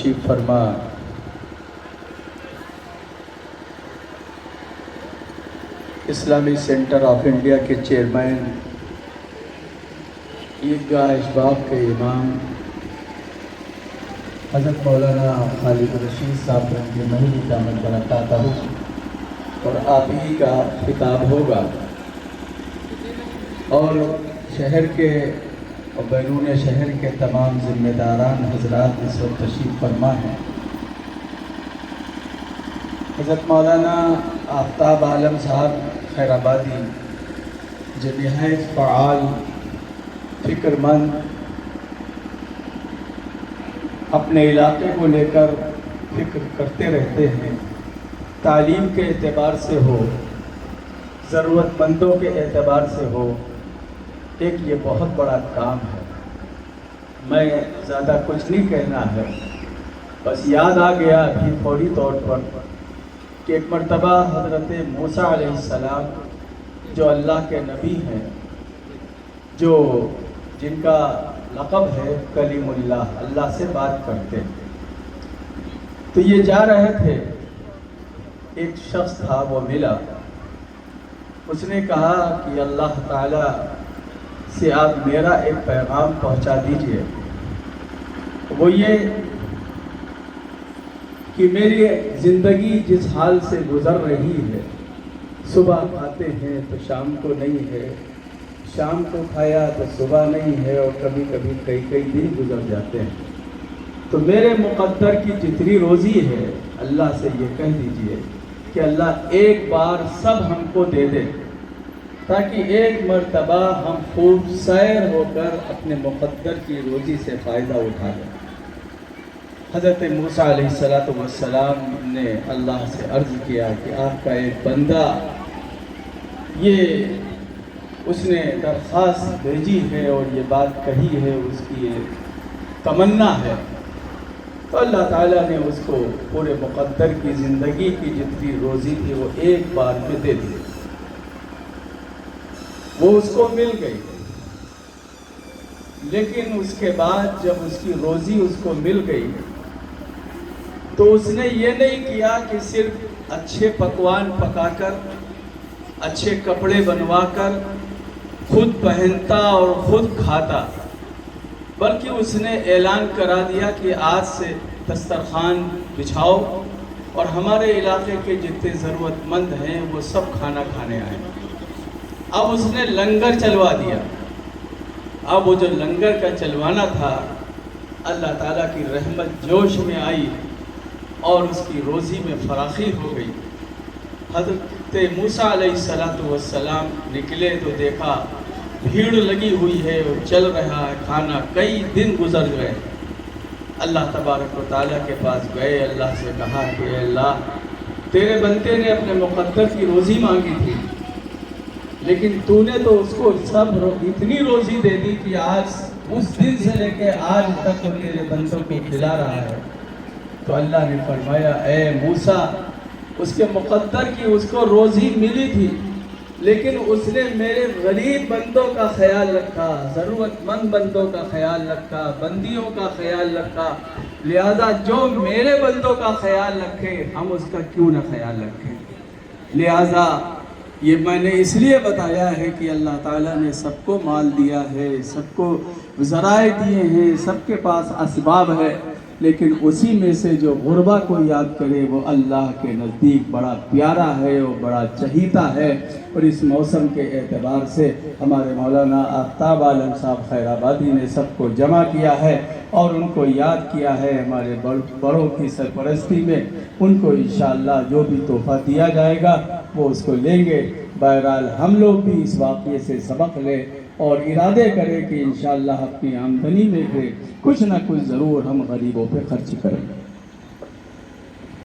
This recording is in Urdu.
تشریف فرما اسلامی سینٹر آف انڈیا کے چیئرمین، عیدگاہ اشباق کے امام حضرت مولانا خالد رشید صاحب کی محل دامت برکاتہ ہو، اور آپ ہی کا خطاب ہوگا، اور شہر کے اور بیرون شہر کے تمام ذمہ داران حضرات اس وقت تشریف فرما ہیں۔ حضرت مولانا آفتاب عالم صاحب خیر آبادی جو نہایت فعال، فکر مند، اپنے علاقے کو لے کر فکر کرتے رہتے ہیں، تعلیم کے اعتبار سے ہو، ضرورت مندوں کے اعتبار سے ہو، ایک یہ بہت بڑا کام ہے۔ میں زیادہ کچھ نہیں کہنا ہے، بس یاد آ گیا ابھی فوری طور پر کہ ایک مرتبہ حضرت موسیٰ علیہ السلام جو اللہ کے نبی ہیں، جو جن کا لقب ہے کلیم اللہ، اللہ سے بات کرتے ہیں، تو یہ جا رہے تھے، ایک شخص تھا وہ ملا، اس نے کہا کہ اللہ تعالیٰ سے آپ میرا ایک پیغام پہنچا دیجئے، وہ یہ کہ میری زندگی جس حال سے گزر رہی ہے، صبح کھاتے ہیں تو شام کو نہیں ہے، شام کو کھایا تو صبح نہیں ہے، اور کبھی کبھی کئی دن گزر جاتے ہیں، تو میرے مقدر کی جتنی روزی ہے اللہ سے یہ کہہ دیجئے کہ اللہ ایک بار سب ہم کو دے دے، تاکہ ایک مرتبہ ہم خوب سیر ہو کر اپنے مقدر کی روزی سے فائدہ اٹھا لیں۔ حضرت موسیٰ علیہ السلام نے اللہ سے عرض کیا کہ آپ کا ایک بندہ، یہ اس نے درخواست بھیجی ہے اور یہ بات کہی ہے، اس کی یہ تمنا ہے، تو اللہ تعالیٰ نے اس کو پورے مقدر کی زندگی کی جتنی روزی تھی وہ ایک بار میں دے دی، وہ اس کو مل گئی۔ لیکن اس کے بعد جب اس کی روزی اس کو مل گئی تو اس نے یہ نہیں کیا کہ صرف اچھے پکوان پکا کر، اچھے کپڑے بنوا کر خود پہنتا اور خود کھاتا، بلکہ اس نے اعلان کرا دیا کہ آج سے دسترخوان بچھاؤ اور ہمارے علاقے کے جتنے ضرورت مند ہیں وہ سب کھانا کھانے آئیں۔ اب اس نے لنگر چلوا دیا۔ اب وہ جو لنگر کا چلوانا تھا، اللہ تعالیٰ کی رحمت جوش میں آئی اور اس کی روزی میں فراخی ہو گئی۔ حضرت موسیٰ علیہ السلام نکلے تو دیکھا بھیڑ لگی ہوئی ہے اور چل رہا ہے کھانا، کئی دن گزر گئے۔ اللہ تبارک و تعالیٰ کے پاس گئے، اللہ سے کہا کہ اے اللہ، تیرے بندے نے اپنے مقدر کی روزی مانگی تھی، لیکن تو نے تو اس کو اتنی روزی دے دی کہ آج اس دن سے لے کے آج تک وہ تیرے بندوں کو کھلا رہا ہے۔ تو اللہ نے فرمایا اے موسیٰ، اس کے مقدر کی اس کو روزی ملی تھی، لیکن اس نے میرے غریب بندوں کا خیال رکھا، ضرورت مند بندوں کا خیال رکھا، بندیوں کا خیال رکھا، لہذا جو میرے بندوں کا خیال رکھے ہم اس کا کیوں نہ خیال رکھیں۔ لہذا یہ میں نے اس لیے بتایا ہے کہ اللہ تعالیٰ نے سب کو مال دیا ہے، سب کو ذرائع دیے ہیں، سب کے پاس اسباب ہے، لیکن اسی میں سے جو غربا کو یاد کرے وہ اللہ کے نزدیک بڑا پیارا ہے اور بڑا چہیتا ہے۔ اور اس موسم کے اعتبار سے ہمارے مولانا آفتاب عالم صاحب خیر آبادی نے سب کو جمع کیا ہے اور ان کو یاد کیا ہے ہمارے بڑوں کی سرپرستی میں۔ ان کو انشاءاللہ جو بھی تحفہ دیا جائے گا وہ اس کو لیں گے۔ بہرحال ہم لوگ بھی اس واقعے سے سبق لیں اور ارادے کریں کہ انشاءاللہ اپنی آمدنی میں سے کچھ نہ کچھ ضرور ہم غریبوں پہ خرچ کریں۔